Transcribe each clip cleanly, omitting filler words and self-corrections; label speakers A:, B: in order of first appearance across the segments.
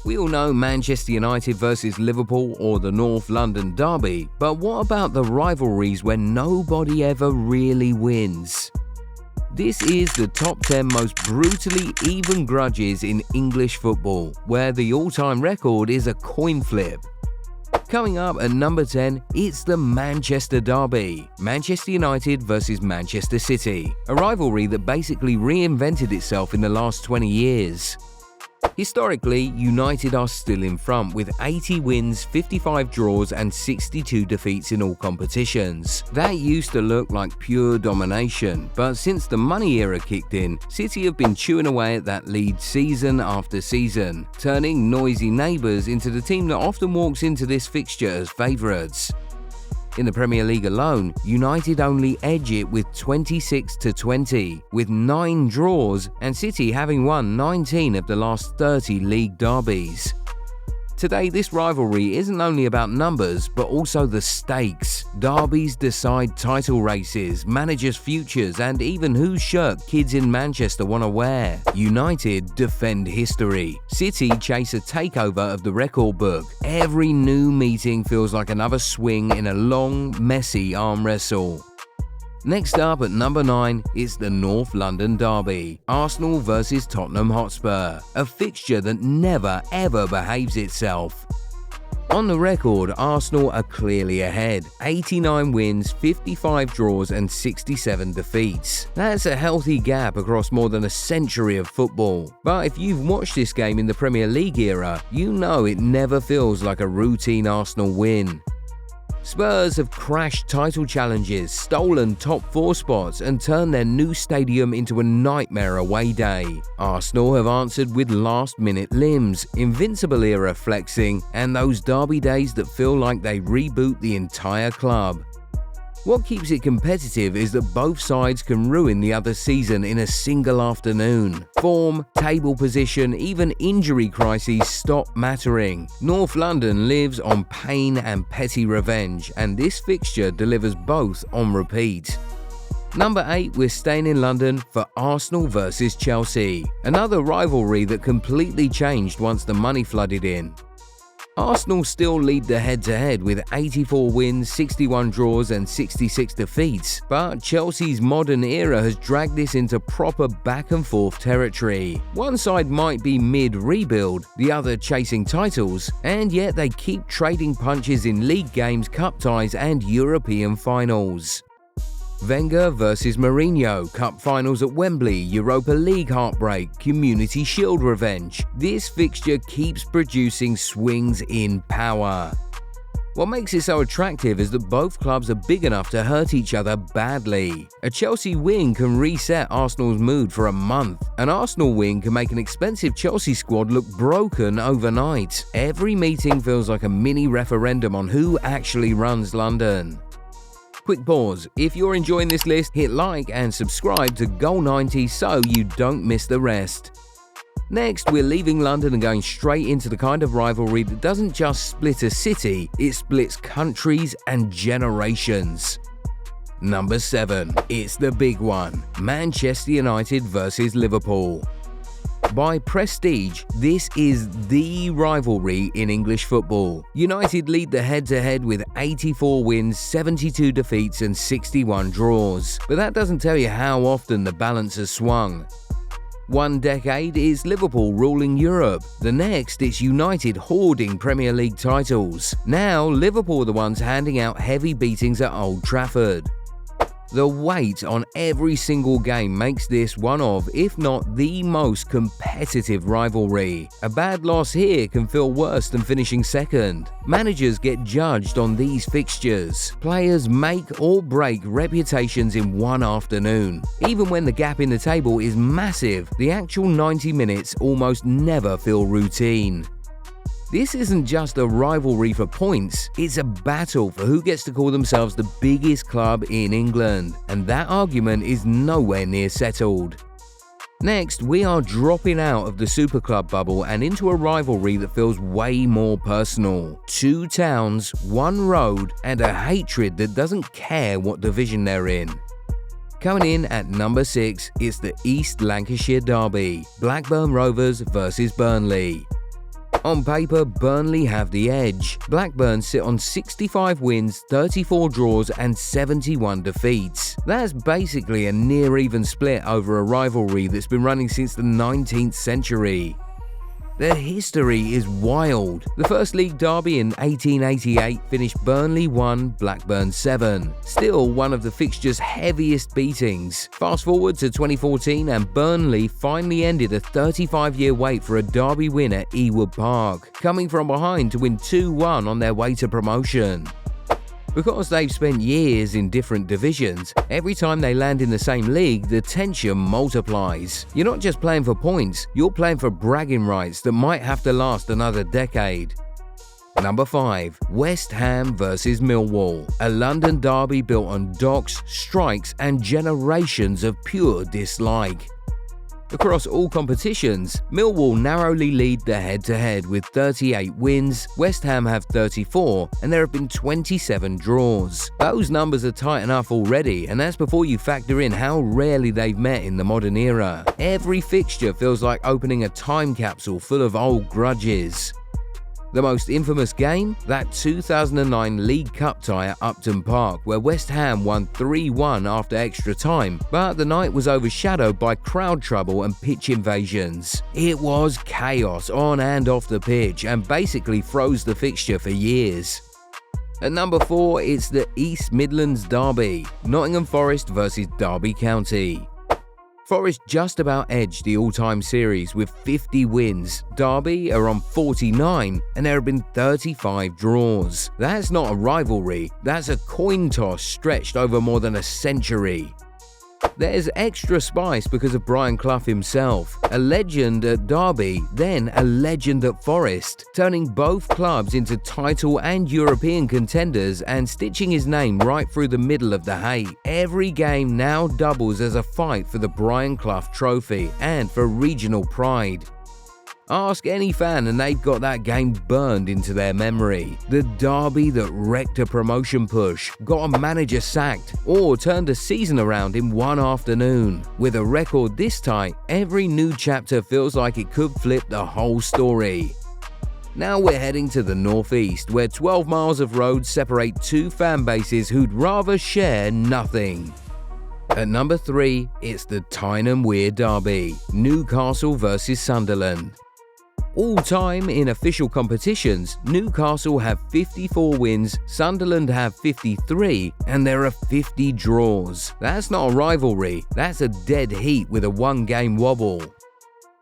A: We all know Manchester United versus Liverpool or the North London Derby, but what about the rivalries where nobody ever really wins? This is the top 10 most brutally even grudges in English football, where the all-time record is a coin flip. Coming up at number 10, it's the Manchester Derby, Manchester United versus Manchester City, a rivalry that basically reinvented itself in the last 20 years. Historically, United are still in front with 80 wins, 55 draws and 62 defeats in all competitions. That used to look like pure domination, but since the money era kicked in, City have been chewing away at that lead season after season, turning noisy neighbours into the team that often walks into this fixture as favourites. In the Premier League alone, United only edge it with 26-20, with 9 draws, and City having won 19 of the last 30 league derbies. Today, this rivalry isn't only about numbers, but also the stakes. Derbies decide title races, managers' futures, and even whose shirt kids in Manchester want to wear. United defend history. City chase a takeover of the record book. Every new meeting feels like another swing in a long, messy arm wrestle. Next up at number 9, it's the North London Derby, Arsenal versus Tottenham Hotspur, a fixture that never ever behaves itself. On the record, Arsenal are clearly ahead, 89 wins, 55 draws and 67 defeats. That's a healthy gap across more than a century of football. But if you've watched this game in the Premier League era, you know it never feels like a routine Arsenal win. Spurs have crashed title challenges, stolen top 4 spots and turned their new stadium into a nightmare away day. Arsenal have answered with last-minute limbs, invincible-era flexing, and those derby days that feel like they reboot the entire club. What keeps it competitive is that both sides can ruin the other season in a single afternoon. Form, table position, even injury crises stop mattering. North London lives on pain and petty revenge, and this fixture delivers both on repeat. Number 8, we're staying in London for Arsenal versus Chelsea, another rivalry that completely changed once the money flooded in. Arsenal still lead the head-to-head with 84 wins, 61 draws and 66 defeats, but Chelsea's modern era has dragged this into proper back-and-forth territory. One side might be mid-rebuild, the other chasing titles, and yet they keep trading punches in league games, cup ties and European finals. Wenger versus Mourinho, Cup finals at Wembley, Europa League heartbreak, Community Shield revenge. This fixture keeps producing swings in power. What makes it so attractive is that both clubs are big enough to hurt each other badly. A Chelsea win can reset Arsenal's mood for a month. An Arsenal win can make an expensive Chelsea squad look broken overnight. Every meeting feels like a mini referendum on who actually runs London. Quick pause. If you're enjoying this list, hit like and subscribe to Goal 90 so you don't miss the rest. Next, we're leaving London and going straight into the kind of rivalry that doesn't just split a city, it splits countries and generations. Number 7. It's the big one. Manchester United versus Liverpool. By prestige, this is the rivalry in English football. United lead the head-to-head with 84 wins, 72 defeats and 61 draws. But that doesn't tell you how often the balance has swung. One decade is Liverpool ruling Europe. The next, it's United hoarding Premier League titles. Now, Liverpool are the ones handing out heavy beatings at Old Trafford. The weight on every single game makes this one of, if not the most competitive rivalry. A bad loss here can feel worse than finishing second. Managers get judged on these fixtures. Players make or break reputations in one afternoon. Even when the gap in the table is massive, the actual 90 minutes almost never feel routine. This isn't just a rivalry for points, it's a battle for who gets to call themselves the biggest club in England, and that argument is nowhere near settled. Next, we are dropping out of the Super Club bubble and into a rivalry that feels way more personal. 2 towns, 1 road, and a hatred that doesn't care what division they're in. Coming in at number 6, it's the East Lancashire Derby, Blackburn Rovers versus Burnley. On paper, Burnley have the edge. Blackburn sit on 65 wins, 34 draws and 71 defeats. That's basically a near-even split over a rivalry that's been running since the 19th century. Their history is wild. The first league derby in 1888 finished Burnley 1, Blackburn 7. Still one of the fixture's heaviest beatings. Fast forward to 2014 and Burnley finally ended a 35-year wait for a derby win at Ewood Park, coming from behind to win 2-1 on their way to promotion. Because they've spent years in different divisions, every time they land in the same league, the tension multiplies. You're not just playing for points, you're playing for bragging rights that might have to last another decade. Number 5. West Ham vs Millwall, a London derby built on docks, strikes and generations of pure dislike. Across all competitions, Millwall narrowly lead the head-to-head with 38 wins, West Ham have 34, and there have been 27 draws. Those numbers are tight enough already, and that's before you factor in how rarely they've met in the modern era. Every fixture feels like opening a time capsule full of old grudges. The most infamous game? That 2009 League Cup tie at Upton Park, where West Ham won 3-1 after extra time, but the night was overshadowed by crowd trouble and pitch invasions. It was chaos on and off the pitch and basically froze the fixture for years. At number 4, it's the East Midlands derby, Nottingham Forest vs Derby County. Forest just about edged the all-time series with 50 wins. Derby are on 49 and there have been 35 draws. That's not a rivalry, that's a coin toss stretched over more than a century. There's extra spice because of Brian Clough himself, a legend at Derby, then a legend at Forest, turning both clubs into title and European contenders and stitching his name right through the middle of the hate. Every game now doubles as a fight for the Brian Clough trophy and for regional pride. Ask any fan and they've got that game burned into their memory. The derby that wrecked a promotion push, got a manager sacked, or turned a season around in one afternoon. With a record this tight, every new chapter feels like it could flip the whole story. Now we're heading to the northeast, where 12 miles of road separate two fan bases who'd rather share nothing. At number 3, it's the Tyne-Wear derby, Newcastle vs Sunderland. All time in official competitions, Newcastle have 54 wins, Sunderland have 53, and there are 50 draws. That's not a rivalry, that's a dead heat with a one-game wobble.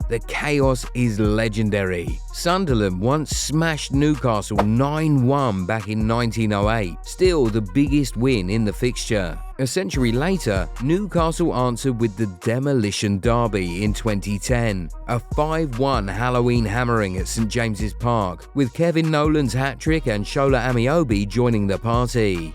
A: The chaos is legendary. Sunderland once smashed Newcastle 9-1 back in 1908, still the biggest win in the fixture. A century later, Newcastle answered with the Demolition Derby in 2010, a 5-1 Halloween hammering at St James's Park, with Kevin Nolan's hat-trick and Shola Amiobi joining the party.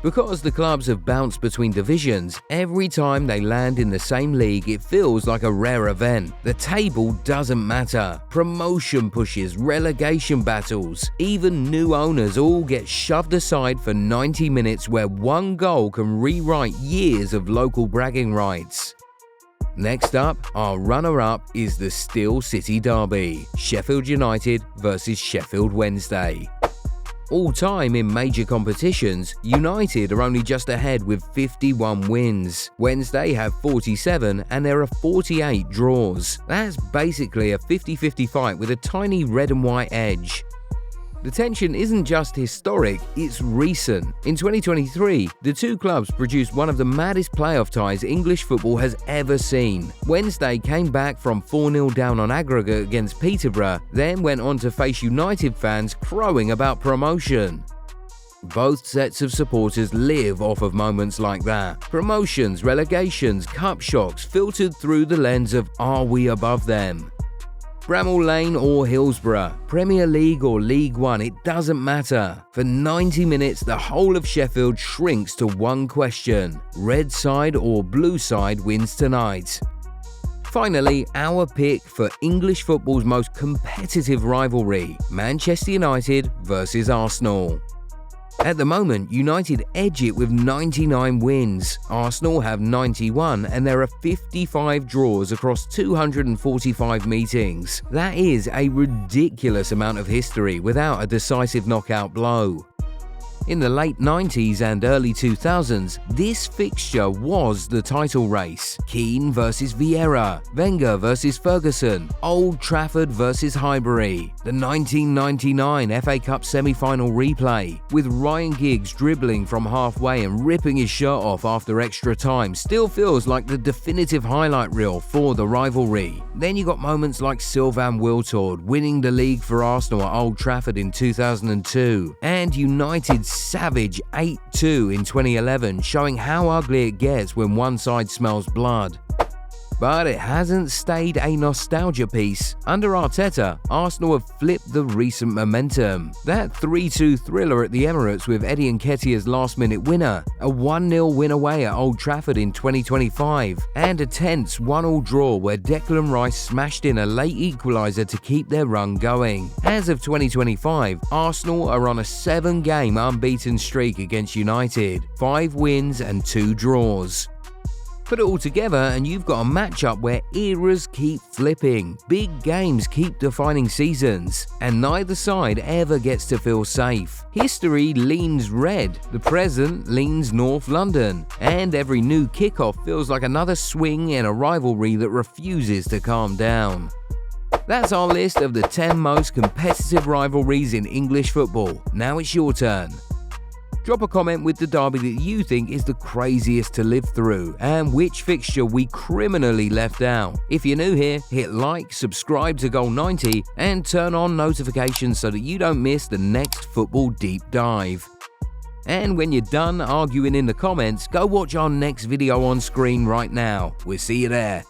A: Because the clubs have bounced between divisions, every time they land in the same league it feels like a rare event. The table doesn't matter. Promotion pushes, relegation battles, even new owners all get shoved aside for 90 minutes where one goal can rewrite years of local bragging rights. Next up, our runner-up is the Steel City Derby, Sheffield United vs Sheffield Wednesday. All time in major competitions, United are only just ahead with 51 wins. Wednesday have 47 and there are 48 draws. That's basically a 50-50 fight with a tiny red and white edge. The tension isn't just historic, it's recent. In 2023, the two clubs produced one of the maddest playoff ties English football has ever seen. Wednesday came back from 4-0 down on aggregate against Peterborough, then went on to face United fans crowing about promotion. Both sets of supporters live off of moments like that. Promotions, relegations, cup shocks filtered through the lens of are we above them? Bramall Lane or Hillsborough, Premier League or League One, it doesn't matter. For 90 minutes, the whole of Sheffield shrinks to one question: red side or blue side wins tonight? Finally, our pick for English football's most competitive rivalry, Manchester United vs Arsenal. At the moment, United edge it with 99 wins, Arsenal have 91, and there are 55 draws across 245 meetings. That is a ridiculous amount of history without a decisive knockout blow. In the late 90s and early 2000s, this fixture was the title race. Keane versus Vieira, Wenger versus Ferguson, Old Trafford versus Highbury. The 1999 FA Cup semi-final replay, with Ryan Giggs dribbling from halfway and ripping his shirt off after extra time, still feels like the definitive highlight reel for the rivalry. Then you got moments like Sylvain Wiltord winning the league for Arsenal at Old Trafford in 2002, and United's savage 8-2 in 2011, showing how ugly it gets when one side smells blood. But it hasn't stayed a nostalgia piece. Under Arteta, Arsenal have flipped the recent momentum. That 3-2 thriller at the Emirates with Eddie Nketiah's last-minute winner, a 1-0 win away at Old Trafford in 2025, and a tense 1-1 draw where Declan Rice smashed in a late equaliser to keep their run going. As of 2025, Arsenal are on a 7-game unbeaten streak against United, 5 wins and 2 draws. Put it all together and you've got a matchup where eras keep flipping, big games keep defining seasons, and neither side ever gets to feel safe. History leans red, the present leans North London, and every new kickoff feels like another swing in a rivalry that refuses to calm down. That's our list of the 10 most competitive rivalries in English football. Now it's your turn. Drop a comment with the derby that you think is the craziest to live through and which fixture we criminally left out. If you're new here, hit like, subscribe to Goal 90 and turn on notifications so that you don't miss the next football deep dive. And when you're done arguing in the comments, go watch our next video on screen right now. We'll see you there.